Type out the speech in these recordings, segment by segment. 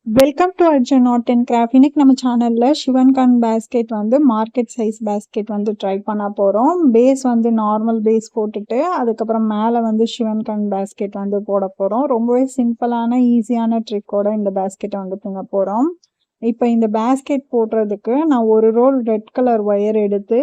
Welcome to Arjun art and craft. இன்னைக்கு நம்ம சேனல்ல சிவன்கான் பேஸ்கெட் வந்து மார்க்கெட் சைஸ் பேஸ்கெட் வந்து ட்ரை பண்ண போறோம். பேஸ் வந்து நார்மல் பேஸ் போட்டுட்டு அதுக்கப்புறம் மேலே வந்து சிவன்கான் பேஸ்கெட் வந்து போட போறோம். ரொம்பவே சிம்பிளான ஈஸியான ட்ரிக்கோட இந்த பேஸ்கெட்டை வந்து பின்ன போறோம். இப்போ இந்த பேஸ்கெட் போடுறதுக்கு நான் ஒரு ரோல் ரெட் கலர் ஒயர் எடுத்து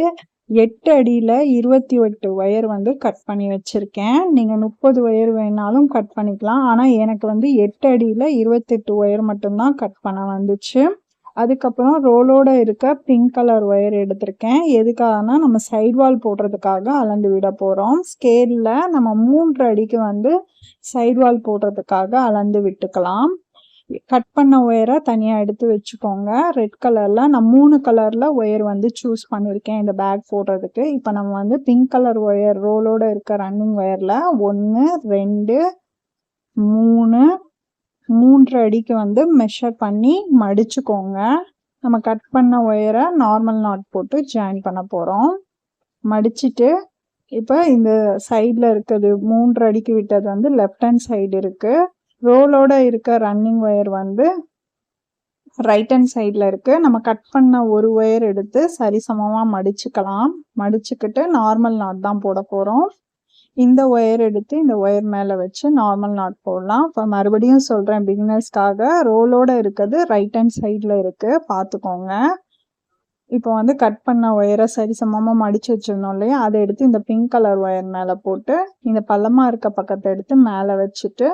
8 அடியில் 28 ஒயர் வந்து கட் பண்ணி வச்சுருக்கேன். நீங்கள் 30 ஒயர் வேணாலும் கட் பண்ணிக்கலாம். ஆனால் எனக்கு வந்து 8 அடியில் 28 ஒயர் மட்டும்தான் கட் பண்ண வந்துச்சு. அதுக்கப்புறம் ரோலோட இருக்க பிங்க் கலர் ஒயர் எடுத்திருக்கேன். எதுக்காகனா நம்ம சைட் வால் போடுறதுக்காக அளந்து விட போகிறோம். ஸ்கேலில் நம்ம 3 அடிக்கு வந்து சைட் வால் போடுறதுக்காக அளந்து விட்டுக்கலாம். கட் பண்ண ஒயரை தனியாக எடுத்து வச்சுக்கோங்க. ரெட் கலரில் நான் 3 கலரில் ஒயர் வந்து சூஸ் பண்ணியிருக்கேன் இந்த பேக் போடுறதுக்கு. இப்போ நம்ம வந்து பிங்க் கலர் ஒயர் ரோலோட இருக்க ரன்னிங் ஒயரில் 1 2 3 அடிக்கு வந்து மெஷர் பண்ணி மடிச்சுக்கோங்க. நம்ம கட் பண்ண ஒயரை நார்மல் நாட் போட்டு ஜாயின் பண்ண போகிறோம். மடிச்சுட்டு இப்போ இந்த சைடில் இருக்கிறது 3 அடிக்கு விட்டது வந்து லெஃப்ட் ஹேண்ட் சைடு இருக்குது. ரோலோட இருக்க ரன்னிங் ஒயர் வந்து ரைட் ஹேண்ட் சைடில் இருக்குது. நம்ம கட் பண்ண ஒரு ஒயர் எடுத்து சரிசமமாக மடிச்சுக்கலாம். மடிச்சுக்கிட்டு நார்மல் நாட் தான் போட போகிறோம். இந்த ஒயர் எடுத்து இந்த ஒயர் மேலே வச்சு நார்மல் நாட் போடலாம். இப்போ மறுபடியும் சொல்கிறேன் பிகினர்ஸ்க்காக, ரோலோட இருக்கிறது ரைட் ஹேண்ட் சைடில் இருக்குது, பார்த்துக்கோங்க. இப்போ வந்து கட் பண்ண ஒயரை சரிசமமாக மடித்து வச்சுருந்தோம் இல்லையா, அதை எடுத்து இந்த பிங்க் கலர் ஒயர் மேலே போட்டு இந்த பள்ளமாக இருக்க பக்கத்தை எடுத்து மேலே வச்சுட்டு,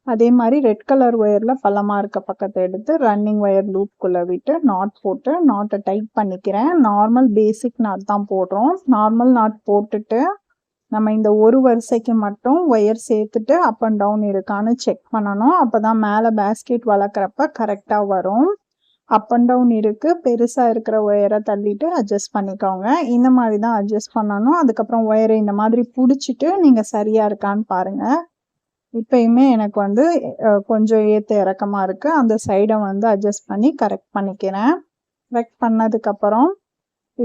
அதே மாதிரி ரெட் கலர் ஒயரில் பள்ளமாக இருக்க பக்கத்தை எடுத்து ரன்னிங் ஒயர் லூப்குள்ளே விட்டு நாட் போட்டு நாட்டை டைட் பண்ணிக்கிறேன். நார்மல் பேசிக் நாட் தான் போடுறோம். நார்மல் நாட் போட்டுட்டு நம்ம இந்த ஒரு வரிசைக்கு மட்டும் ஒயர் சேர்த்துட்டு அப் அண்ட் டவுன் இருக்கான்னு செக் பண்ணணும். அப்போ தான் மேலே பேஸ்கெட் வளர்க்குறப்ப கரெக்டாக வரும். அப் அண்ட் டவுன் இருக்குது, பெருசாக இருக்கிற ஒயரை தள்ளிட்டு அட்ஜஸ்ட் பண்ணிக்கோங்க. இந்த மாதிரி தான் அட்ஜஸ்ட் பண்ணணும். அதுக்கப்புறம் ஒயரை இந்த மாதிரி பிடிச்சிட்டு நீங்கள் சரியாக இருக்கான்னு பாருங்கள். இப்பயுமே எனக்கு வந்து கொஞ்சம் ஏற்ற இறக்கமாக இருக்குது. அந்த சைடை வந்து அட்ஜஸ்ட் பண்ணி கரெக்ட் பண்ணிக்கிறேன். கரெக்ட் பண்ணதுக்கப்புறம்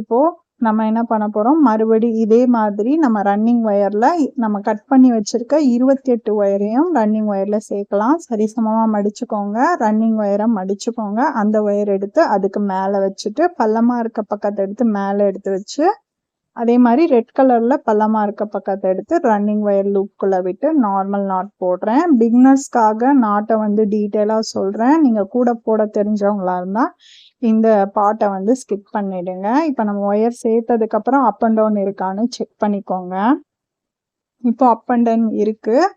இப்போது நம்ம என்ன பண்ண போகிறோம், மறுபடி இதே மாதிரி நம்ம ரன்னிங் ஒயரில் நம்ம கட் பண்ணி வச்சுருக்க 28 ஒயரையும் ரன்னிங் ஒயரில் சேர்க்கலாம். சரிசமமாக மடிச்சுக்கோங்க. ரன்னிங் ஒயரை மடிச்சுக்கோங்க. அந்த ஒயர் எடுத்து அதுக்கு மேலே வச்சுட்டு பள்ளமாக இருக்க பக்கத்தை எடுத்து மேலே எடுத்து வச்சு, அதே மாதிரி ரெட் கலரில் பள்ளமாக இருக்க பக்கத்தை எடுத்து ரன்னிங் ஒயர் லூப்குள்ளே விட்டு நார்மல் நாட் போடுறேன். பிகினர்ஸ்க்காக நாட்டை வந்து டீட்டெயிலாக சொல்கிறேன். நீங்கள் கூட போட தெரிஞ்சவங்களா இருந்தால் இந்த பாட்டை வந்து ஸ்கிப் பண்ணிடுங்க. இப்போ நம்ம ஒயர் சேர்த்ததுக்கப்புறம் அப் அண்ட் டவுன் இருக்கான்னு செக் பண்ணிக்கோங்க. இப்போ அப் அண்ட் டவுன் இருக்குது,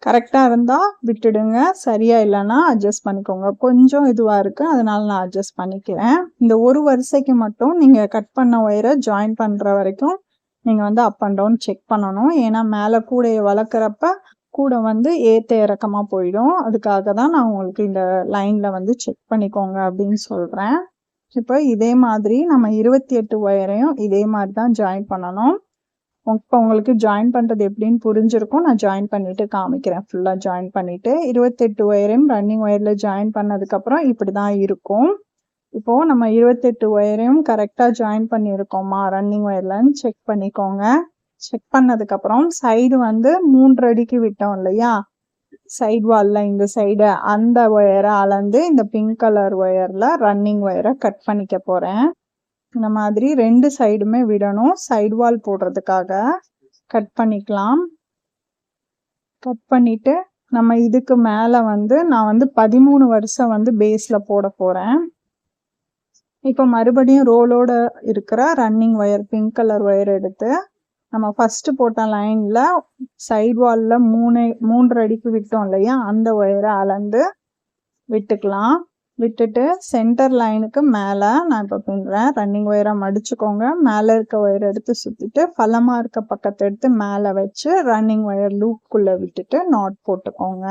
கரெக்டாக இருந்தால் விட்டுடுங்க. சரியாக இல்லைன்னா அட்ஜஸ்ட் பண்ணிக்கோங்க. கொஞ்சம் இதுவாக இருக்குது, அதனால நான் அட்ஜஸ்ட் பண்ணிக்கிறேன். இந்த ஒரு வரிசைக்கு மட்டும் நீங்கள் கட் பண்ண ஒயரை ஜாயின் பண்ணுற வரைக்கும் நீங்கள் வந்து அப் அண்ட் டவுன் செக் பண்ணணும். ஏன்னா மேலே கூடையை வளர்க்குறப்ப கூட வந்து ஏற்ற இறக்கமாக போயிடும். அதுக்காக தான் நான் உங்களுக்கு இந்த லைனில் வந்து செக் பண்ணிக்கோங்க அப்படின்னு சொல்கிறேன். இப்போ இதே மாதிரி நம்ம 28 ஒயரையும் இதே மாதிரி தான் ஜாயின் பண்ணணும். இப்போ உங்களுக்கு ஜாயின் பண்ணுறது எப்படின்னு புரிஞ்சிருக்கும். நான் ஜாயின் பண்ணிவிட்டு காமிக்கிறேன். ஃபுல்லாக ஜாயின் பண்ணிவிட்டு 28 ஒயரையும் ரன்னிங் ஒயரில் ஜாயின் பண்ணதுக்கப்புறம் இப்படி தான் இருக்கும். இப்போது நம்ம 28 ஒயரையும் கரெக்டாக ஜாயின் பண்ணியிருக்கோமா ரன்னிங் ஒயர்லன்னு செக் பண்ணிக்கோங்க. செக் பண்ணதுக்கப்புறம் சைடு வந்து 3 அடிக்கு விட்டோம் இல்லையா, சைட் வாலில் இந்த சைடு, அந்த ஒயரை அளந்து இந்த பிங்க் கலர் ஒயரில் ரன்னிங் ஒயரை கட் பண்ணிக்க போகிறேன். இந்த மாதிரி 2 சைடுமே விடணும். சைடு வால் போடுறதுக்காக கட் பண்ணிக்கலாம். கட் பண்ணிவிட்டு நம்ம இதுக்கு மேலே வந்து நான் வந்து 13 வருஷம் வந்து பேஸில் போட போகிறேன். இப்போ மறுபடியும் ரோலோட இருக்கிற running wire pink colour wire எடுத்து நம்ம ஃபஸ்ட்டு போட்ட லைனில் சைட் வாலில் 3 அடிக்கு விட்டோம் இல்லையா, அந்த ஒயரை அளந்து விட்டுக்கலாம். விட்டுட்டு சென்டர் லைனுக்கு மேலே நான் இப்போ பின்னுறேன். ரன்னிங் ஒயரை மடிச்சுக்கோங்க. மேலே இருக்க ஒயரை எடுத்து சுற்றிட்டு பள்ளமாக இருக்க பக்கத்தை எடுத்து மேலே வச்சு ரன்னிங் ஒயர் லூப்புக்குள்ளே விட்டுட்டு நாட் போட்டுக்கோங்க.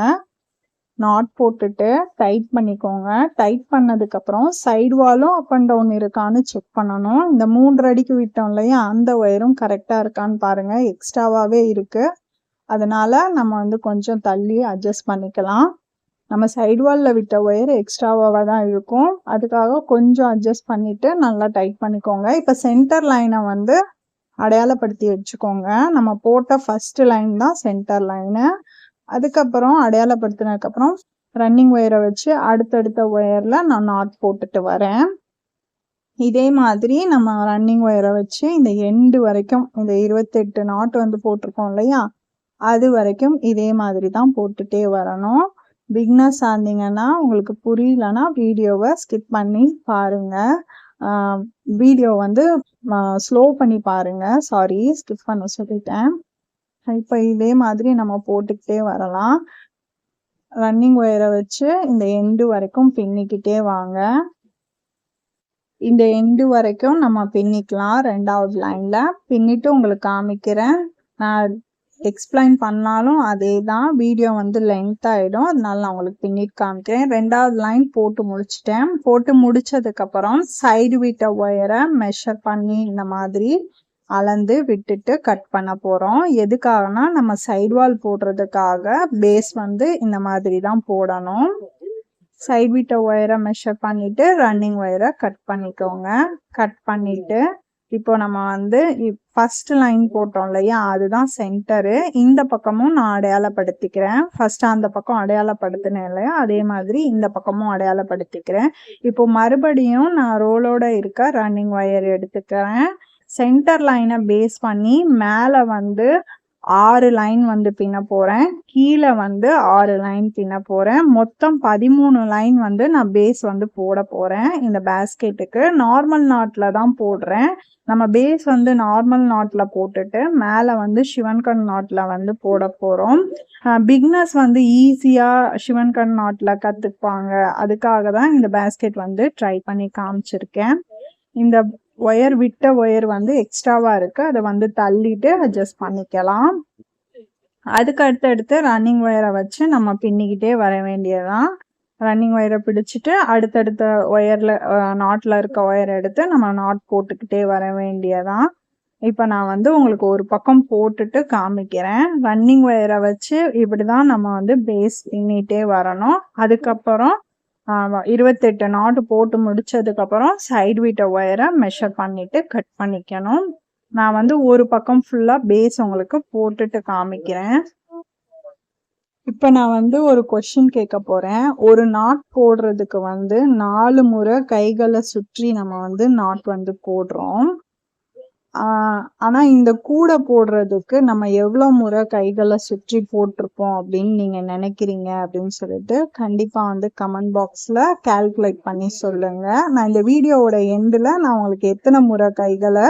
நாட் போட்டுட்டு டைட் பண்ணிக்கோங்க. டைட் பண்ணதுக்கப்புறம் சைடு வாலும் அப் அண்ட் டவுன் இருக்கான்னு செக் பண்ணணும். இந்த 3 அடிக்கு விட்டோம் இல்லையா, அந்த ஒயரும் கரெக்டாக இருக்கான்னு பாருங்கள். எக்ஸ்ட்ராவாகவே இருக்குது, அதனால் நம்ம வந்து கொஞ்சம் தள்ளி அட்ஜஸ்ட் பண்ணிக்கலாம். நம்ம சைடு வாலில் விட்ட ஒயர் எக்ஸ்ட்ராவாக தான் இருக்கும், அதுக்காக கொஞ்சம் அட்ஜஸ்ட் பண்ணிவிட்டு நல்லா டைட் பண்ணிக்கோங்க. இப்போ சென்டர் லைனை வந்து அடையாளப்படுத்தி வச்சுக்கோங்க. நம்ம போட்ட ஃபஸ்ட்டு லைன் தான் சென்டர் லைனு. அதுக்கப்புறம் அடையாளப்படுத்தினதுக்கப்புறம் ரன்னிங் ஒயரை வச்சு அடுத்தடுத்த ஒயர்ல நான் நாட் போட்டுட்டு வரேன். இதே மாதிரி நம்ம ரன்னிங் ஒயரை வச்சு இந்த எண்டு வரைக்கும் இந்த 28 நாட் வந்து போட்டிருக்கோம் இல்லையா, அது வரைக்கும் இதே மாதிரி தான் போட்டுட்டே வரணும். பிகினர்ஸ் இருந்தீங்கன்னா உங்களுக்கு புரியலன்னா வீடியோவை ஸ்கிப் பண்ணி பாருங்க. வீடியோ வந்து ஸ்லோ பண்ணி பாருங்க. சாரி, ஸ்கிப் பண்ண சொல்லிட்டேன். இப்போ இதே மாதிரி நம்ம போட்டுக்கிட்டே வரலாம். ரன்னிங் ஒயரை வச்சு இந்த எண்டு வரைக்கும் பின்னிக்கிட்டே வாங்க. இந்த எண்டு வரைக்கும் நம்ம பின்னிக்கலாம். 2வது லைன்ல பின்னிட்டு உங்களுக்கு காமிக்கிறேன். நான் எக்ஸ்பிளைன் பண்ணாலும் அதே தான், வீடியோ வந்து லென்த் ஆயிடும், அதனால நான் உங்களுக்கு பின்னிட்டு காமிக்கிறேன். 2வது லைன் போட்டு முடிச்சிட்டேன். போட்டு முடிச்சதுக்கு அப்புறம் சைடு விட்ட ஒயரை மெஷர் பண்ணி இந்த மாதிரி அளந்து விட்டுட்டு கட் பண்ண போறோம். எதுக்காகனா நம்ம சைடு வால் போடுறதுக்காக பேஸ் வந்து இந்த மாதிரி தான் போடணும். சைடு விட்ட ஒயரை மெஷர் பண்ணிட்டு ரன்னிங் ஒயரை கட் பண்ணிக்கோங்க. கட் பண்ணிட்டு இப்போ நம்ம வந்து ஃபர்ஸ்ட் லைன் போட்டோம் இல்லையா, அதுதான் சென்டரு. இந்த பக்கமும் நான் அடையாளப்படுத்திக்கிறேன். ஃபர்ஸ்ட் அந்த பக்கம் அடையாளப்படுத்தினேன் இல்லையா, அதே மாதிரி இந்த பக்கமும் அடையாளப்படுத்திக்கிறேன். இப்போ மறுபடியும் நான் ரோலோட இருக்க ரன்னிங் ஒயர் எடுத்துக்கிறேன். சென்டர் லைனை பேஸ் பண்ணி மேலே வந்து 6 லைன் வந்து பின்ன போறேன், கீழே வந்து 6 லைன் பின்ன போறேன். மொத்தம் 13 லைன் வந்து நான் பேஸ் வந்து போட போறேன். இந்த பேஸ்கெட்டுக்கு நார்மல் நாட்ல தான் போடுறேன். நம்ம பேஸ் வந்து நார்மல் நாட்ல போட்டுட்டு மேலே வந்து சிவன்கண் நாட்ல வந்து போட போறோம். பிகினர்ஸ் வந்து ஈஸியா சிவன்கண் நாட்ல கத்துப்பாங்க, அதுக்காக தான் இந்த பேஸ்கெட் வந்து ட்ரை பண்ணி காமிச்சிருக்கேன். இந்த ஒயர் விட்ட ஒயர் வந்து எக்ஸ்ட்ராவா இருக்கு, அதை வந்து தள்ளிட்டு அட்ஜஸ்ட் பண்ணிக்கலாம். அதுக்கு அடுத்தடுத்து ரன்னிங் ஒயரை வச்சு நம்ம பின்னிக்கிட்டே வர வேண்டியதான். ரன்னிங் ஒயரை பிடிச்சிட்டு அடுத்தடுத்த ஒயர்ல நாட்ல இருக்க ஒயரை எடுத்து நம்ம நாட் போட்டுக்கிட்டே வர வேண்டியதான். இப்போ நான் வந்து உங்களுக்கு ஒரு பக்கம் போட்டுட்டு காமிக்கிறேன். ரன்னிங் ஒயரை வச்சு இப்படிதான் நம்ம வந்து பேஸ் பின்னிட்டே வரணும். அதுக்கப்புறம் 28 நாட் போட்டு முடிச்சதுக்கு அப்புறம் சைடு விட்ட ஒயரை மெஷர் பண்ணிட்டு கட் பண்ணிக்கணும். நான் வந்து ஒரு பக்கம் ஃபுல்லா பேஸ் உங்களுக்கு போட்டுட்டு காமிக்கிறேன். இப்ப நான் வந்து ஒரு கொஸ்டின் கேட்க போறேன். ஒரு நாட் போடுறதுக்கு வந்து 4 முறை கைகளை சுற்றி நம்ம வந்து நாட் வந்து போடுறோம். ஆனா இந்த கூடை போடுறதுக்கு நம்ம எவ்வளவு முறை கைகளை சுற்றி போட்டிருப்போம் அப்படின்னு நீங்க நினைக்கிறீங்க அப்படின்னு சொல்லிட்டு கண்டிப்பா வந்து கமெண்ட் பாக்ஸ்ல கால்குலேட் பண்ணி சொல்லுங்க. நான் இந்த வீடியோவோட எண்டுல நான் உங்களுக்கு எத்தனை முறை கைகளை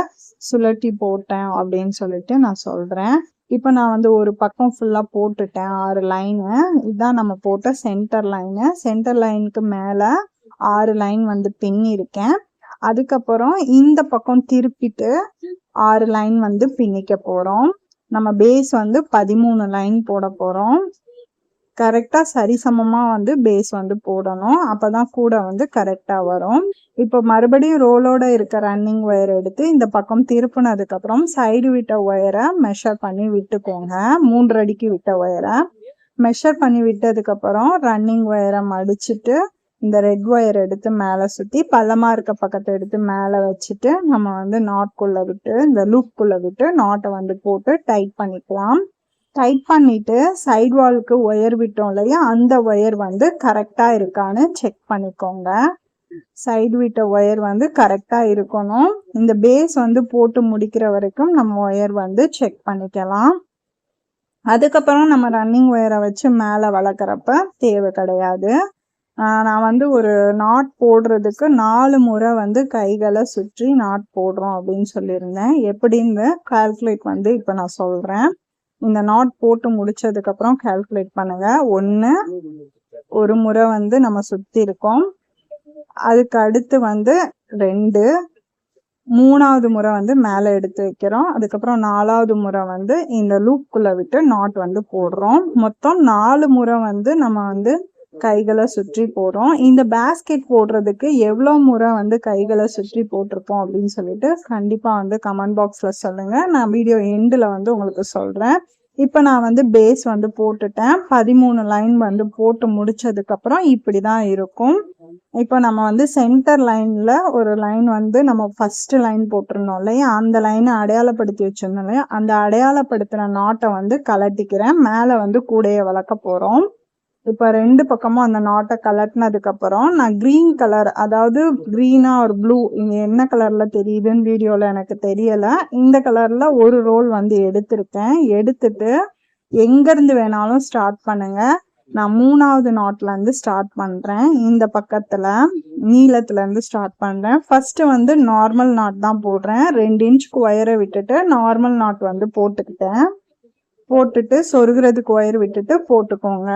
சுழட்டி போட்டேன் அப்படின்னு சொல்லிட்டு நான் சொல்றேன். இப்ப நான் வந்து ஒரு பக்கம் ஃபுல்லா போட்டுட்டேன் 6 லைனு. இதுதான் நம்ம போட்ட சென்டர் லைனு. சென்டர் லைனுக்கு மேல 6 லைன் வந்து பின்னிருக்கேன். அதுக்கப்புறம் இந்த பக்கம் திருப்பிட்டு 6 லைன் வந்து பின்னிக்க போறோம். நம்ம பேஸ் வந்து 13 லைன் போட போறோம். கரெக்டா சரிசமமா வந்து பேஸ் வந்து போடணும், அப்பதான் கூட வந்து கரெக்டா வரும். இப்போ மறுபடியும் ரோலோட இருக்க ரன்னிங் ஒயர் எடுத்து இந்த பக்கம் திருப்பினதுக்கு அப்புறம் சைடு விட்ட ஒயரை மெஷர் பண்ணி விட்டுக்கோங்க. 3 அடிக்கு விட்ட ஒயரை மெஷர் பண்ணி விட்டதுக்கு அப்புறம் ரன்னிங் ஒயரை மடிச்சுட்டு இந்த ரெட் ஒயர் எடுத்து மேலே சுற்றி பள்ளமா இருக்க பக்கத்தை எடுத்து மேலே வச்சுட்டு நம்ம வந்து நாட்குள்ள விட்டு இந்த லூப்குள்ள விட்டு நாட்டை வந்து போட்டு டைட் பண்ணிக்கலாம். டைட் பண்ணிட்டு சைடு வாலுக்கு ஒயர் விட்டோம் இல்லையா, அந்த ஒயர் வந்து கரெக்டா இருக்கான்னு செக் பண்ணிக்கோங்க. சைடு விட்ட ஒயர் வந்து கரெக்டா இருக்கணும். இந்த பேஸ் வந்து போட்டு முடிக்கிற வரைக்கும் நம்ம ஒயர் வந்து செக் பண்ணிக்கலாம். அதுக்கப்புறம் நம்ம ரன்னிங் ஒயரை வச்சு மேலே வளர்க்குறப்ப தேவை கிடையாது. நான் வந்து ஒரு நாட் போடுறதுக்கு 4 முறை வந்து கைகளை சுற்றி நாட் போடுறோம் அப்படின்னு சொல்லியிருந்தேன். எப்படின்னு கால்குலேட் வந்து இப்போ நான் சொல்றேன். இந்த நாட் போட்டு முடிச்சதுக்கு அப்புறம் கால்குலேட் பண்ணுங்க. 1 ஒரு முறை வந்து நம்ம சுத்தி இருக்கோம். அதுக்கு அடுத்து வந்து 2, 3வது முறை வந்து மேலே எடுத்து வைக்கிறோம். அதுக்கப்புறம் 4வது முறை வந்து இந்த லூப்குள்ள விட்டு நாட் வந்து போடுறோம். மொத்தம் 4 முறை வந்து நம்ம வந்து கைகளை சுற்றி போடுறோம். இந்த பேஸ்கெட் போடுறதுக்கு எவ்வளோ முறை வந்து கைகளை சுற்றி போட்டிருப்போம் அப்படின்னு சொல்லிட்டு கண்டிப்பா வந்து கமெண்ட் பாக்ஸ்ல சொல்லுங்க. நான் வீடியோ எண்டில் வந்து உங்களுக்கு சொல்றேன். இப்போ நான் வந்து பேஸ் வந்து போட்டுட்டேன். 13 லைன் வந்து போட்டு முடிச்சதுக்கு அப்புறம் இப்படிதான் இருக்கும். இப்போ நம்ம வந்து சென்டர் லைன்ல ஒரு லைன் வந்து நம்ம ஃபர்ஸ்ட் லைன் போட்டிருந்தோம் இல்லையா, அந்த லைனை அடையாளப்படுத்தி வச்சிருந்தோம் இல்லையா, அந்த அடையாளப்படுத்தின நாட்டை வந்து கலட்டிக்கிறேன். மேலே வந்து கூடைய வளர்க்க போறோம். இப்ப 2 பக்கமும் அந்த நாட்டை கலட்டினதுக்கு அப்புறம் நான் கிரீன் கலர், அதாவது கிரீனா ஒரு ப்ளூ, இங்க என்ன கலர்ல தெரியுதுன்னு வீடியோல எனக்கு தெரியல. இந்த கலர்ல ஒரு ரோல் வந்து எடுத்திருக்கேன். எடுத்துட்டு எங்க இருந்து வேணாலும் ஸ்டார்ட் பண்ணுங்க. நான் 3வது நாட்ல இருந்து ஸ்டார்ட் பண்றேன். இந்த பக்கத்துல நீளத்துல இருந்து ஸ்டார்ட் பண்றேன். ஃபர்ஸ்ட் வந்து நார்மல் நாட் தான் போடுறேன். 2 இன்ச்சுக்கு ஒயரை விட்டுட்டு நார்மல் நாட் வந்து போட்டுக்கிட்டேன். போட்டுட்டு சொருகிறதுக்கு ஒயர் விட்டுட்டு போட்டுக்கோங்க.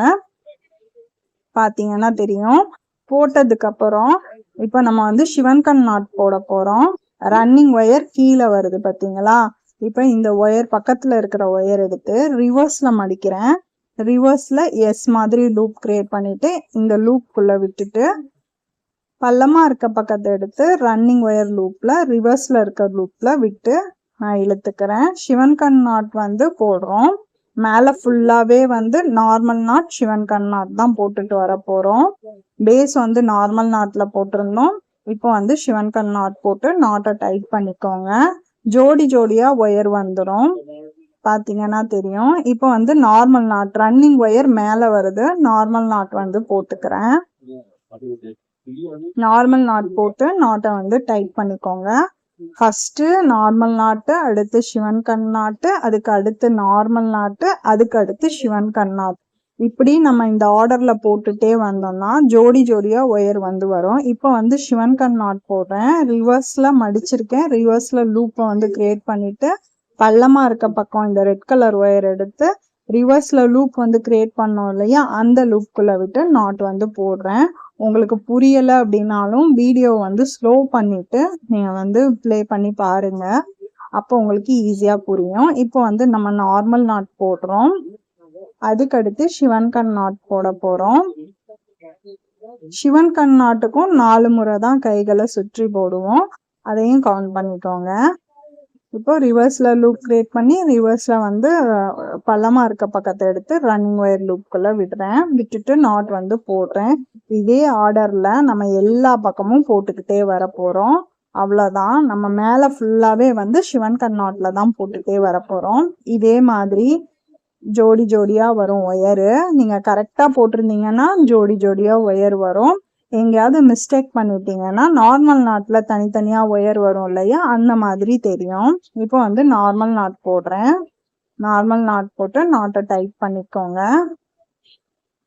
பாத்தீங்கன்னா தெரியும். போட்டதுக்கு அப்புறம் இப்ப நம்ம வந்து சிவன்கண் நாட் போட போறோம். ரன்னிங் ஒயர் கீழே வருது பாத்தீங்களா? இப்ப இந்த ஒயர் பக்கத்துல இருக்கிற ஒயர் எடுத்து ரிவர்ஸ்ல மடிக்கிறேன். ரிவர்ஸ்ல எஸ் மாதிரி லூப் கிரியேட் பண்ணிட்டு இந்த லூப்புக்குள்ள விட்டுட்டு பள்ளமா இருக்க பக்கத்தை எடுத்து ரன்னிங் ஒயர் லூப்ல ரிவர்ஸ்ல இருக்க லூப்ல விட்டு நான் இழுத்துக்கிறேன். சிவன்கண் நாட் வந்து போடுறோம். மேல ஃபுல்லாவே வந்து நார்மல் நாட் சிவன்கண் நாட் தான் போட்டுட்டு வர போறோம். பேஸ் வந்து நார்மல் நாட்ல போட்டிருந்தோம். இப்போ வந்து சிவன்கண் நாட் போட்டு நாட்டை டைட் பண்ணிக்கோங்க. ஜோடி ஜோடியா ஒயர் வந்துடும். பாத்தீங்கன்னா தெரியும். இப்போ வந்து நார்மல் நாட் ரன்னிங் ஒயர் மேல வருது. நார்மல் நாட் வந்து போட்டுக்கிறேன். நார்மல் நாட் போட்டு நாட்டை வந்து டைட் பண்ணிக்கோங்க. ஃபர்ஸ்ட் நார்மல் நாட்டு, அடுத்து சிவன்கண் நாட்டு, அதுக்கு அடுத்து நார்மல் நாட்டு, அதுக்கு அடுத்து சிவன்கண் நாட். இப்படி நம்ம இந்த ஆர்டர்ல போட்டுட்டே வந்தோம்னா ஜோடி ஜோடியா ஒயர் வந்து வரும். இப்போ வந்து சிவன்கண் நாட் போடுறேன். ரிவர்ஸ்ல மடிச்சிருக்கேன். ரிவர்ஸ்ல லூப்பை வந்து கிரியேட் பண்ணிட்டு பள்ளமா இருக்க பக்கம் இந்த ரெட் கலர் ஒயர் எடுத்து ரிவர்ஸ்ல லூப் வந்து கிரியேட் பண்ணோம் இல்லையா, அந்த லூப்குள்ள விட்டு நாட் வந்து போடுறேன். உங்களுக்கு புரியல அப்படின்னாலும் வீடியோ வந்து ஸ்லோ பண்ணிட்டு நீங்க வந்து ப்ளே பண்ணி பாருங்க. அப்போ உங்களுக்கு ஈஸியா புரியும். இப்போ வந்து நம்ம நார்மல் நாட் போடுறோம். அதுக்கடுத்து சிவன்கண் நாட் போட போறோம். சிவன்கண் நாட்டுக்கும் 4 முறை தான் கைகளை சுற்றி போடுவோம். அதையும் கவுண்ட் பண்ணிக்கோங்க. இப்போ ரிவர்ஸ்ல லூப் கிரியேட் பண்ணி ரிவர்ஸ்ல வந்து பள்ளமா இருக்க பக்கத்தை எடுத்து ரன்னிங் ஒயர் லூப்குள்ள விடுறேன். விட்டுட்டு நாட் வந்து போடுறேன். இதே ஆர்டர்ல நம்ம எல்லா பக்கமும் போட்டுக்கிட்டே வர போறோம். அவ்வளவுதான். நம்ம மேல ஃபுல்லாவே வந்து சிவன்கண் நாட்ல தான் போட்டுட்டே வர போறோம். இதே மாதிரி ஜோடி ஜோடியா வரும் ஒயரு. நீங்க கரெக்டா போட்டிருந்தீங்கன்னா ஜோடி ஜோடியா ஒயர் வரும். எங்கேயாவது மிஸ்டேக் பண்ணிட்டீங்கன்னா நார்மல் நாட்ல தனித்தனியா ஒயர் வரும் இல்லையா, அந்த மாதிரி தெரியும். இப்போ வந்து நார்மல் நாட் போடுறேன். நார்மல் நாட் போட்டு நாட்டை டைட் பண்ணிக்கோங்க.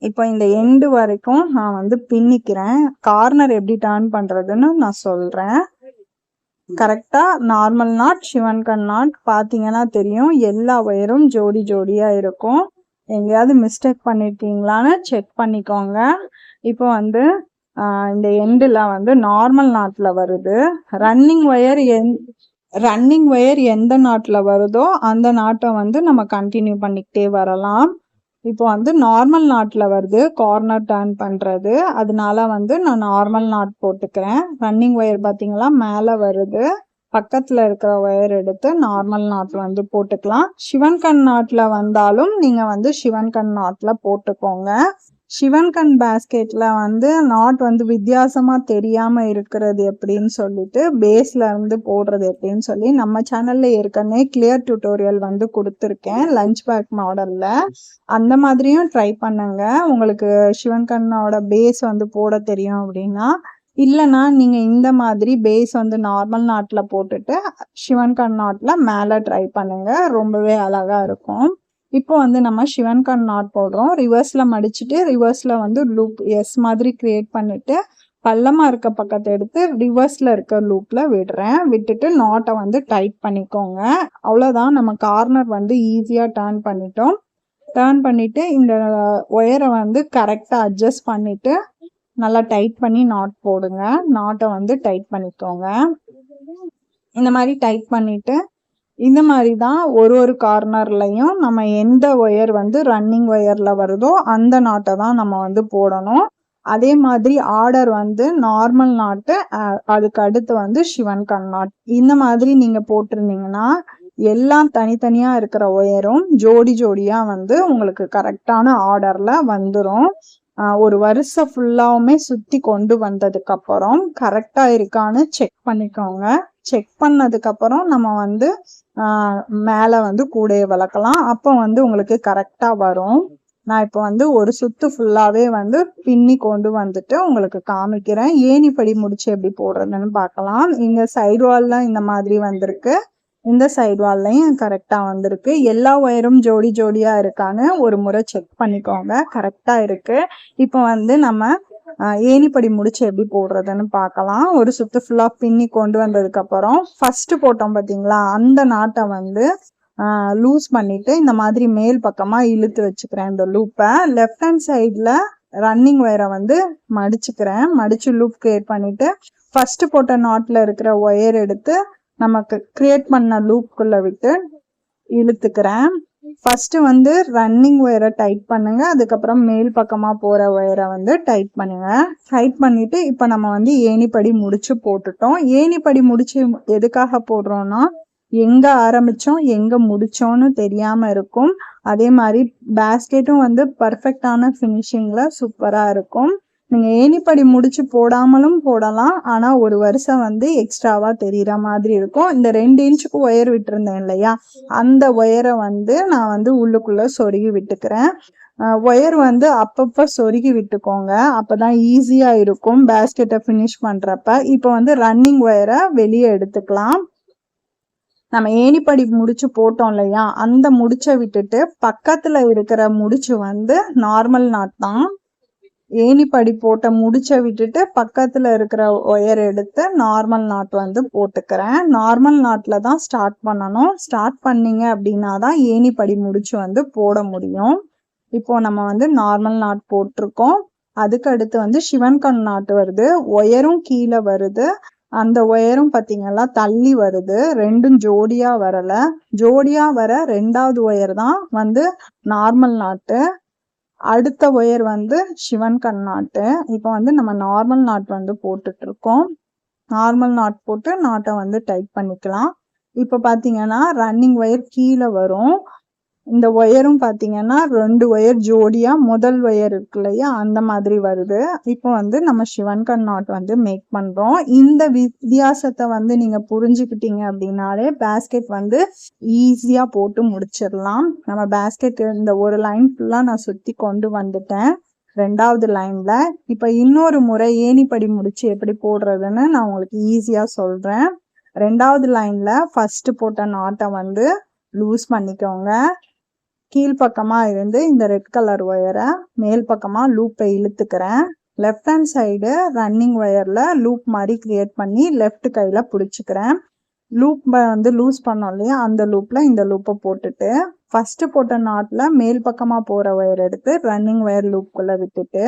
இப்போ இந்த எண்டு வரைக்கும் நான் வந்து பின்னிக்கிறேன். கார்னர் எப்படி டர்ன் பண்றதுன்னு நான் சொல்றேன். கரெக்டா நார்மல் நாட் சிவன்கண் நாட் பாத்தீங்கன்னா தெரியும். எல்லா ஒயரும் ஜோடி ஜோடியா இருக்கும். எங்கேயாவது மிஸ்டேக் பண்ணிருக்கீங்களான்னு செக் பண்ணிக்கோங்க. இப்போ வந்து இந்த எண்டுல வந்து நார்மல் நாட்ல வருது. ரன்னிங் ஒயர் எந்த நாட்ல வருதோ அந்த நாட்டை வந்து நம்ம கண்டினியூ பண்ணிக்கிட்டே வரலாம். இப்போ வந்து நார்மல் நாட்ல வருது கார்னர் டர்ன் பண்றது, அதனால வந்து நான் நார்மல் நாட் போட்டுக்கிறேன். ரன்னிங் ஒயர் பாத்தீங்களா மேல வருது. பக்கத்துல இருக்கிற ஒயர் எடுத்து நார்மல் நாட் வந்து போட்டுக்கலாம். சிவன்கண் நாட்ல வந்தாலும் நீங்க வந்து சிவன்கண் நாட்ல போட்டுக்கோங்க. சிவன்கண் பேஸ்கெட்ல வந்து நாட் வந்து வித்தியாசமா தெரியாம இருக்கிறது எப்படின்னு சொல்லிட்டு பேஸ்ல இருந்து போடுறது எப்படின்னு சொல்லி நம்ம சேனல்ல ஏற்கனவே கிளியர் டியூட்டோரியல் வந்து கொடுத்துருக்கேன் லஞ்ச் பேக் மாடல்ல. அந்த மாதிரியும் ட்ரை பண்ணுங்க. உங்களுக்கு சிவன்கண்ணோட பேஸ் வந்து போட தெரியும் அப்படின்னா. இல்லைன்னா நீங்க இந்த மாதிரி பேஸ் வந்து நார்மல் நாட்ல போட்டுட்டு சிவன்கண் நாட்ல மேல ட்ரை பண்ணுங்க. ரொம்பவே அழகா இருக்கும். இப்போ வந்து நம்ம சிவன்கண் நாட் போடுறோம். ரிவர்ஸ்ல மடிச்சுட்டு ரிவர்ஸ்ல வந்து லூப் எஸ் மாதிரி கிரியேட் பண்ணிட்டு பள்ளமா இருக்க பக்கத்தை எடுத்து ரிவர்ஸ்ல இருக்க லூப்ல விடுறேன். விட்டுட்டு நாட்டை வந்து டைட் பண்ணிக்கோங்க. அவ்வளவுதான். நம்ம கார்னர் வந்து ஈஸியா டர்ன் பண்ணிட்டோம். டர்ன் பண்ணிட்டு இந்த ஒயரை வந்து கரெக்டா அட்ஜஸ்ட் பண்ணிட்டு நல்லா டைட் பண்ணி நாட் போடுங்க. நாட்டை வந்து டைட் பண்ணிக்கோங்க. இந்த மாதிரி டைட் பண்ணிட்டு இந்த மாதிரி தான் ஒரு கார்னர்லையும் நம்ம எந்த ஒயர் வந்து ரன்னிங் ஒயர்ல வருதோ அந்த நாட்டை தான் நம்ம வந்து போடணும். அதே மாதிரி ஆர்டர் வந்து நார்மல் நாட்டு, அதுக்கு அடுத்து வந்து சிவன்கண் நாட். இந்த மாதிரி நீங்க போட்டிருந்தீங்கன்னா எல்லாம் தனித்தனியா இருக்கிற ஒயரும் ஜோடி ஜோடியா வந்து உங்களுக்கு கரெக்டான ஆர்டர்ல வந்துடும். ஒரு வருஷம் ஃபுல்லாவுமே சுத்தி கொண்டு வந்ததுக்கு அப்புறம் கரெக்டா இருக்கான்னு செக் பண்ணிக்கோங்க. செக் பண்ணதுக்கு அப்புறம் நம்ம வந்து மேல வந்து கூடைய வளர்க்கலாம். அப்போ வந்து உங்களுக்கு கரெக்டா வரும். நான் இப்போ வந்து ஒரு சுத்து ஃபுல்லாவே வந்து பின்னி கொண்டு வந்துட்டு உங்களுக்கு காமிக்கிறேன். ஏணிப்படி முடிச்சு எப்படி போடுறதுன்னு பார்க்கலாம். இங்க சைடு வால்ல இந்த மாதிரி வந்திருக்கு. இந்த சைடு வால்லையும் கரெக்டா வந்திருக்கு. எல்லா ஒயரும் ஜோடி ஜோடியா இருக்கான்னு ஒரு முறை செக் பண்ணிக்கோங்க. கரெக்டா இருக்கு. இப்போ வந்து நம்ம ஏணிப்படி முடிச்சு எப்படி போடுறதுன்னு பார்க்கலாம். ஒரு சுத்து ஃபுல்லா பின்னி கொண்டு வந்ததுக்கு அப்புறம் ஃபர்ஸ்ட் போட்டோம் பாத்தீங்களா, அந்த நாட்டை வந்து லூஸ் பண்ணிட்டு இந்த மாதிரி மேல் பக்கமா இழுத்து வச்சுக்கிறேன். இந்த லூப்பை லெஃப்ட் ஹேண்ட் சைட்ல ரன்னிங் ஒயரை வந்து மடிச்சுக்கிறேன். மடிச்சு லூப் கிரியேட் பண்ணிட்டு ஃபர்ஸ்ட் போட்ட நாட்ல இருக்கிற ஒயர் எடுத்து நமக்கு கிரியேட் பண்ண லூப்புக்குள்ள விட்டு இழுத்துக்கிறேன். ஃபர்ஸ்ட் வந்து ரன்னிங் ஒயரை டைட் பண்ணுங்க. அதுக்கப்புறம் மேல் பக்கமா போற ஒயரை வந்து டைட் பண்ணுங்க. டைட் பண்ணிட்டு இப்ப நம்ம வந்து ஏணிப்படி முடிச்சு போட்டுட்டோம். ஏணிப்படி முடிச்சு எதுக்காக போடுறோம்னா, எங்க ஆரம்பிச்சோம் எங்க முடிச்சோம்னு தெரியாம இருக்கும். அதே மாதிரி பேஸ்கெட்டும் வந்து பர்ஃபெக்டான ஃபினிஷிங்ல சூப்பரா இருக்கும். நீங்க ஏணிப்படி முடிச்சு போடாமலும் போடலாம். ஆனா ஒரு வருஷம் வந்து எக்ஸ்ட்ராவா தெரியற மாதிரி இருக்கும். இந்த 2 இன்ச்சுக்கு ஒயர் விட்டுருந்தேன் இல்லையா, அந்த ஒயரை வந்து நான் வந்து உள்ளுக்குள்ள சொருகி விட்டுக்கிறேன். ஒயர் வந்து அப்பப்ப சொருகி விட்டுக்கோங்க. அப்பதான் ஈஸியா இருக்கும் பேஸ்கெட்டை ஃபினிஷ் பண்றப்ப. இப்போ வந்து ரன்னிங் ஒயரை வெளியே எடுத்துக்கலாம். நம்ம ஏணிப்படி முடிச்சு போட்டோம் இல்லையா, அந்த முடிச்சை விட்டுட்டு பக்கத்துல இருக்கிற முடிச்சு வந்து நார்மல் நாட் தான். ஏணிப்படி போட்ட முடிச்சை விட்டுட்டு பக்கத்துல இருக்கிற ஒயர் எடுத்து நார்மல் நாட் வந்து போட்டுக்கிறேன். நார்மல் நாட்ல தான் ஸ்டார்ட் பண்ணணும். ஸ்டார்ட் பண்ணீங்க அப்படின்னா தான் ஏணிப்படி முடிச்சு வந்து போட முடியும். இப்போ நம்ம வந்து நார்மல் நாட் போட்டிருக்கோம். அதுக்கு அடுத்து வந்து சிவன்கண் நாட் வருது. ஒயரும் கீழே வருது. அந்த ஒயரும் பாத்தீங்கன்னா தள்ளி வருது. ரெண்டும் ஜோடியா வரல. ஜோடியா வர 2வது ஒயர் தான் வந்து நார்மல் நாட்டு. அடுத்த ஒயர் வந்து சிவன்கண் நாட்டு. இப்போ வந்து நம்ம நார்மல் நாட் வந்து போட்டுட்டு இருக்கோம். நார்மல் நாட் போட்டு நாட்டை வந்து டைட் பண்ணிக்கலாம். இப்போ பாத்தீங்கன்னா ரன்னிங் ஒயர் கீழே வரும். இந்த ஒயரும் பாத்தீங்கன்னா 2 ஒயர் ஜோடியா முதல் ஒயர் இருக்கு இல்லையா, அந்த மாதிரி வருது. இப்போ வந்து நம்ம சிவன்கண் நாட் வந்து மேக் பண்றோம். இந்த வித்தியாசத்தை வந்து நீங்க புரிஞ்சுக்கிட்டீங்க அப்படின்னாலே பேஸ்கெட் வந்து ஈஸியா போட்டு முடிச்சிடலாம். நம்ம பேஸ்கெட் இந்த ஒரு லைன் ஃபுல்லா நான் சுத்தி கொண்டு வந்துட்டேன் 2வது லைன்ல. இப்ப இன்னொரு முறை ஏணிப்படி முடிச்சு எப்படி போடுறதுன்னு நான் உங்களுக்கு ஈஸியா சொல்றேன். 2வது லைன்ல ஃபர்ஸ்ட் போட்ட நாட்டை வந்து லூஸ் பண்ணிக்கோங்க. கீழ்பக்கமா இருந்து இந்த ரெட் கலர் ஒயரை மேல் பக்கமா லூப்பை இழுத்துக்கிறேன். லெஃப்ட் ஹேண்ட் சைடு ரன்னிங் ஒயர்ல லூப் மாதிரி கிரியேட் பண்ணி லெஃப்ட் கையில பிடிச்சிக்கிறேன். லூப் வந்து லூஸ் பண்ணோம் இல்லையா, அந்த லூப்ல இந்த லூப்பை போட்டுட்டு ஃபர்ஸ்ட் போட்ட நாட்ல மேல் பக்கமா போற ஒயர் எடுத்து ரன்னிங் ஒயர் லூப்புக்குள்ள விட்டுட்டு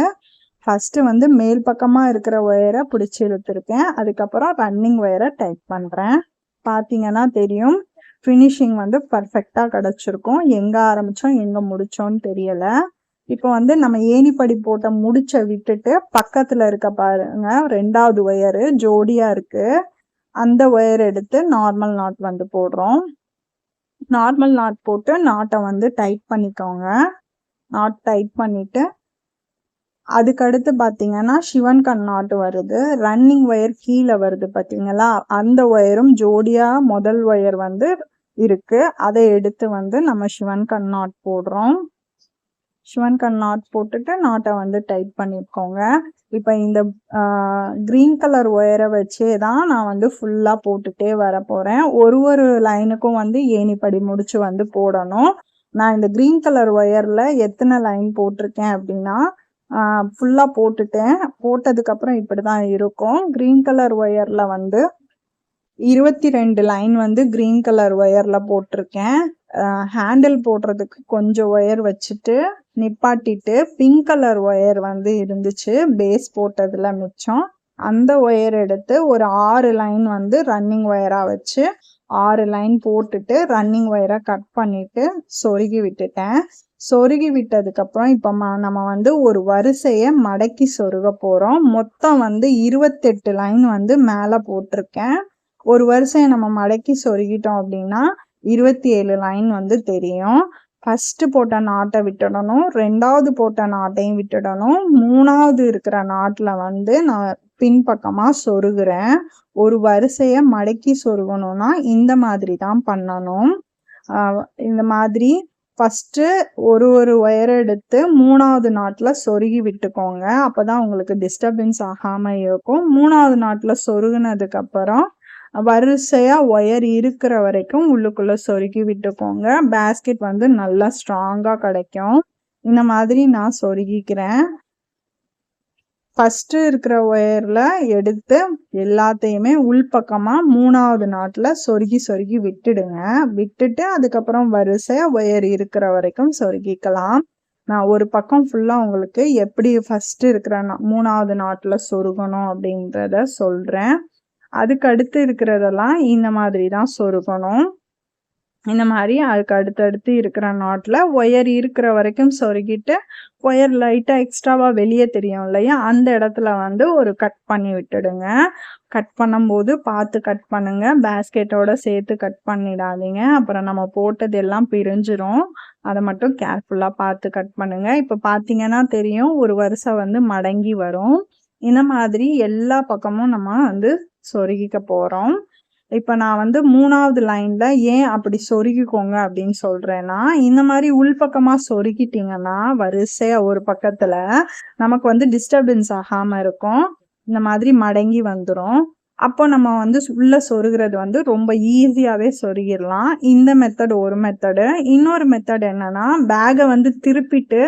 ஃபர்ஸ்ட் வந்து மேல் பக்கமா இருக்கிற ஒயரை பிடிச்சி இழுத்துருக்கேன். அதுக்கப்புறம் ரன்னிங் ஒயரை டைட் பண்றேன். பாத்தீங்கன்னா தெரியும் ஃபினிஷிங் வந்து பர்ஃபெக்டா கிடைச்சிருக்கும். எங்க ஆரம்பிச்சோம் எங்க முடிச்சோம்னு தெரியல. இப்போ வந்து நம்ம ஏணிப்படி போட்ட முடிச்ச விட்டுட்டு பக்கத்துல இருக்க பாருங்க 2வது ஒயரு ஜோடியா இருக்கு. அந்த ஒயர் எடுத்து நார்மல் நாட் வந்து போடுறோம். நார்மல் நாட் போட்டு நாட்டை வந்து டைட் பண்ணிக்கோங்க. நாட் டைட் பண்ணிட்டு அதுக்கடுத்து பாத்தீங்கன்னா சிவன்கண் நாட் வருது. ரன்னிங் ஒயர் கீழே வருது பாத்தீங்களா, அந்த ஒயரும் ஜோடியா முதல் ஒயர் வந்து இருக்கு. அதை எடுத்து வந்து நம்ம சிவன்கண் நாட் போடுறோம். சிவன்கண் நாட் போட்டுட்டு நாட்டை வந்து டைட் பண்ணிக்கோங்க. இப்ப இந்த கிரீன் கலர் ஒயரை வச்சே தான் நான் வந்து ஃபுல்லா போட்டுட்டே வர போறேன். ஒரு லைனுக்கும் வந்து ஏணிப்படி முடிச்சு வந்து போடணும். நான் இந்த கிரீன் கலர் ஒயர்ல எத்தனை லைன் போட்டிருக்கேன் அப்படின்னா ஃபுல்லா போட்டுட்டேன். போட்டதுக்கு அப்புறம் இப்படிதான் இருக்கும். கிரீன் கலர் ஒயர்ல வந்து 22 லைன் வந்து கிரீன் கலர் ஒயர்ல போட்டிருக்கேன். ஹேண்டில் போடுறதுக்கு கொஞ்சம் ஒயர் வச்சுட்டு நிப்பாட்டிட்டு பிங்க் கலர் ஒயர் வந்து இருந்துச்சு பேஸ் போட்டதுல மிச்சம். அந்த ஒயர் எடுத்து ஒரு 6 லைன் வந்து ரன்னிங் ஒயரா வச்சு 6 லைன் போட்டுட்டு ரன்னிங் ஒயரை கட் பண்ணிட்டு சொருகி விட்டுட்டேன். சொருகி விட்டதுக்கு அப்புறம் இப்ப நம்ம வந்து ஒரு வரிசைய மடக்கி சொருக போறோம். மொத்தம் வந்து 28 லைன் வந்து மேல போட்டிருக்கேன். ஒரு வரிசையை நம்ம மடக்கி சொருகிட்டோம் அப்படின்னா 27 லைன் வந்து தெரியும். ஃபர்ஸ்ட் போட்ட நாட்டை விட்டுடணும், 2வது போட்ட நாட்டையும் விட்டுடணும், 3வது இருக்கிற நாட்டுல வந்து நான் பின்பக்கமா சொருகுறேன். ஒரு வரிசைய மடக்கி சொருகணும்னா இந்த மாதிரி தான் பண்ணணும். இந்த மாதிரி ஃபர்ஸ்ட்டு ஒரு ஒயர் எடுத்து 3வது நாட்ல சொருகி விட்டுக்கோங்க. அப்பதான் உங்களுக்கு டிஸ்டர்பன்ஸ் ஆகாம இருக்கும். 3வது நாட்ல சொருகுனதுக்கு அப்புறம் வரிசையா ஒயர் இருக்கிற வரைக்கும் உள்ளுக்குள்ள சொருகி விட்டுக்கோங்க. பேஸ்கெட் வந்து நல்லா ஸ்ட்ராங்கா கிடைக்கும். இந்த மாதிரி நான் சொருகிக்கிறேன். ஃபர்ஸ்ட் இருக்கிற ஒயர்ல எடுத்து எல்லாத்தையுமே உள்பக்கமா 3வது நாட்ல சொருகி விட்டுடுங்க. விட்டுட்டு அதுக்கப்புறம் வரிசையா ஒயர் இருக்கிற வரைக்கும் சொருகிக்கலாம். நான் ஒரு பக்கம் ஃபுல்லா உங்களுக்கு எப்படி ஃபர்ஸ்ட் இருக்கிற 3வது நாட்ல சொருகணும் அப்படின்றத சொல்றேன். அதுக்கு அடுத்து இருக்கிறதெல்லாம் இந்த மாதிரி தான் சொருகணும். இந்த மாதிரி அதுக்கு அடுத்தடுத்து இருக்கிற நாட்ல ஒயர் இருக்கிற வரைக்கும் சொருகிட்டு ஒயர் லைட்டா எக்ஸ்ட்ராவா வெளியே தெரியும் இல்லையா, அந்த இடத்துல வந்து ஒரு கட் பண்ணி விட்டுடுங்க. கட் பண்ணும்போது பார்த்து கட் பண்ணுங்க. பேஸ்கெட்டோட சேர்த்து கட் பண்ணிடாதீங்க. அப்புறம் நம்ம போட்டது எல்லாம் பிரிஞ்சிரும். அதை மட்டும் கேர்ஃபுல்லா பார்த்து கட் பண்ணுங்க. இப்ப பாத்தீங்கன்னா தெரியும், ஒரு வரிசை வந்து மடங்கி வரும். இந்த மாதிரி எல்லா பக்கமும் நம்ம வந்து சொருகிக்க போறோம். இப்ப நான் வந்து 3வது லைன்ல ஏன் அப்படி சொருகிக்கோங்க அப்படின்னு சொல்றேன்னா, இந்த மாதிரி உள்பக்கமா சொருகிட்டீங்கன்னா வரிசையா ஒரு பக்கத்துல நமக்கு வந்து டிஸ்டர்பன்ஸ் ஆகாம இருக்கும். இந்த மாதிரி மடங்கி வந்துரும். அப்போ நம்ம வந்து உள்ள சொருகிறது வந்து ரொம்ப ஈஸியாவே சொருகிடலாம். இந்த மெத்தட் ஒரு மெத்தடு. இன்னொரு மெத்தட் என்னன்னா, பேக்கை வந்து திருப்பிட்டு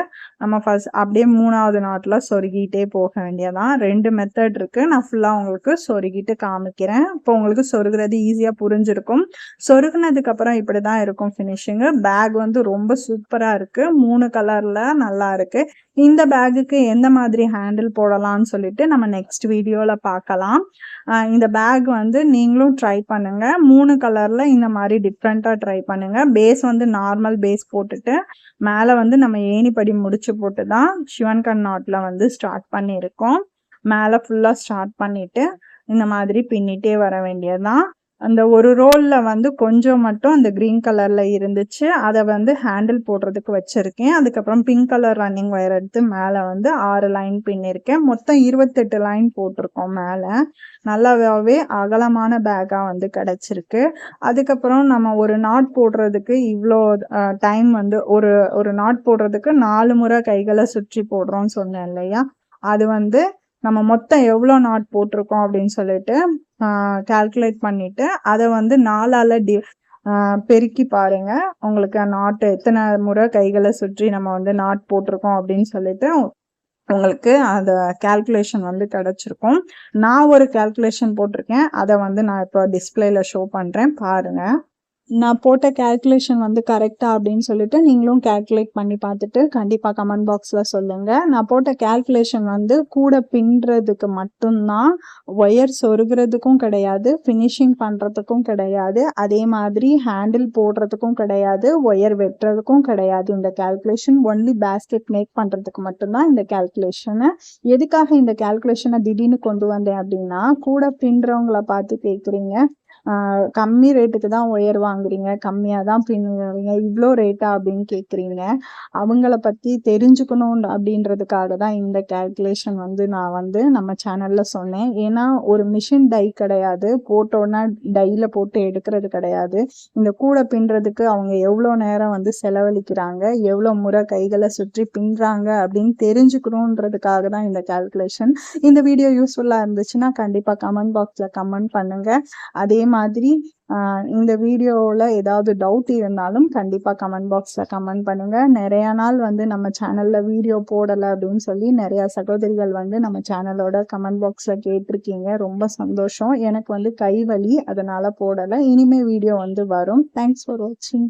நம்ம ஃபர்ஸ்ட் அப்படியே 3வது நாட்ல சொருகிட்டே போக வேண்டியதான். 2 மெத்தட் இருக்கு. நான் ஃபுல்லா உங்களுக்கு சொருகிட்டு காமிக்கிறேன். இப்போ உங்களுக்கு சொருகிறது ஈஸியா புரிஞ்சிருக்கும். சொருகுனதுக்கு அப்புறம் இப்படிதான் இருக்கும் ஃபினிஷிங். பேக் வந்து ரொம்ப சூப்பரா இருக்கு. 3 கலர்ல நல்லா இருக்கு. இந்த பேக்குக்கு எந்த மாதிரி ஹேண்டில் போடலாம்னு சொல்லிட்டு நம்ம நெக்ஸ்ட் வீடியோல பார்க்கலாம். இந்த பேக் வந்து நீங்களும் ட்ரை பண்ணுங்க. 3 கலர்ல இந்த மாதிரி டிஃப்ரெண்டா ட்ரை பண்ணுங்க. பேஸ் வந்து நார்மல் பேஸ் போட்டுட்டு மேல வந்து நம்ம ஏணிப்படி முடிச்சு போட்டு தான் சிவன் கண் நாட்ல வந்து ஸ்டார்ட் பண்ணியிருக்கோம். மேல ஃபுல்லா ஸ்டார்ட் பண்ணிட்டு இந்த மாதிரி பின்னிட்டே வர வேண்டியதுதான். அந்த ஒரு ரோல்ல வந்து கொஞ்சம் மட்டும் அந்த கிரீன் கலர்ல இருந்துச்சு. அதை வந்து ஹேண்டில் போடுறதுக்கு வச்சிருக்கேன். அதுக்கப்புறம் பிங்க் கலர் ரன்னிங் ஒயர் எடுத்து மேல வந்து 6 லைன் பின்னிருக்கேன். மொத்தம் 28 லைன் போட்டிருக்கோம் மேல. நல்லாவே அகலமான பேக்கா வந்து கிடைச்சிருக்கு. அதுக்கப்புறம் நம்ம ஒரு நாட் போடுறதுக்கு இவ்வளோ டைம் வந்து ஒரு நாட் போடுறதுக்கு 4 முறை கைகளை சுற்றி போடுறோம்னு சொன்னேன் இல்லையா, அது வந்து நம்ம மொத்தம் எவ்வளோ நாட் போட்டிருக்கோம் அப்படின்னு சொல்லிட்டு கால்குலேட் பண்ணிட்டு அதை வந்து 4ஆல பெருக்கி பாருங்க. உங்களுக்கு நாட் எத்தனை முறை கைகளை சுற்றி நம்ம வந்து நாட் போட்டிருக்கோம் அப்படின்னு சொல்லிட்டு உங்களுக்கு அந்த கால்குலேஷன் வந்து கிடைச்சிருக்கும். நான் ஒரு கால்குலேஷன் போட்டிருக்கேன். அதை வந்து நான் இப்போ டிஸ்பிளேல ஷோ பண்றேன் பாருங்க. நான் போட்ட கால்குலேஷன் வந்து கரெக்டா அப்படின்னு சொல்லிட்டு நீங்களும் கால்குலேட் பண்ணி பார்த்துட்டு கண்டிப்பா கமெண்ட் பாக்ஸ்ல சொல்லுங்க. நான் போட்ட கால்குலேஷன் வந்து கூட பின்னுறதுக்கு மட்டும்தான், ஒயர் சொருகிறதுக்கும் கிடையாது, ஃபினிஷிங் பண்றதுக்கும் கிடையாது, அதே மாதிரி ஹேண்டில் போடுறதுக்கும் கிடையாது, ஒயர் வெட்டுறதுக்கும் கிடையாது. இந்த கால்குலேஷன் ஒன்லி பேஸ்கெட் மேக் பண்றதுக்கு மட்டும்தான் இந்த கால்குலேஷன். எதுக்காக இந்த கால்குலேஷனை திடீர்னு கொண்டு வந்தேன் அப்படின்னா, கூட பின்னுறவங்களை பார்த்து கேட்குறீங்க, கம்மி ரேட்டுக்கு தான் ஒயர் வாங்குறீங்க, கம்மியா தான் பின்னுவீங்க, இவ்வளோ ரேட்டா அப்படின்னு கேட்குறீங்க. அவங்கள பத்தி தெரிஞ்சுக்கணும் அப்படின்றதுக்காக தான் இந்த கால்குலேஷன் வந்து நான் வந்து நம்ம சேனல்ல சொன்னேன். ஏன்னா ஒரு மிஷின் டை கிடையாது, போட்டோன்னா டைல போட்டு எடுக்கிறது கிடையாது. இந்த கூட பின்னுறதுக்கு அவங்க எவ்வளோ நேரம் வந்து செலவழிக்கிறாங்க, எவ்வளோ முறை கைகளை சுற்றி பின்னுறாங்க அப்படின்னு தெரிஞ்சுக்கணுன்றதுக்காக தான் இந்த கால்குலேஷன். இந்த வீடியோ யூஸ்ஃபுல்லா இருந்துச்சுன்னா கண்டிப்பா கமெண்ட் பாக்ஸ்ல கமெண்ட் பண்ணுங்க. அதே மாதிரி இந்த வீடியோவில் ஏதாவது டவுட் இருந்தாலும் கண்டிப்பாக கமெண்ட் பாக்ஸில் கமெண்ட் பண்ணுங்கள். நிறையா நாள் வந்து நம்ம சேனலில் வீடியோ போடலை அப்படின்னு சொல்லி நிறையா சகோதரிகள் வந்து நம்ம சேனலோட கமெண்ட் பாக்ஸில் கேட்டிருக்கீங்க. ரொம்ப சந்தோஷம். எனக்கு வந்து கை வலி, அதனால் போடலை. இனிமேல் வீடியோ வந்து வரும். தேங்க்ஸ் ஃபார் வாட்சிங்.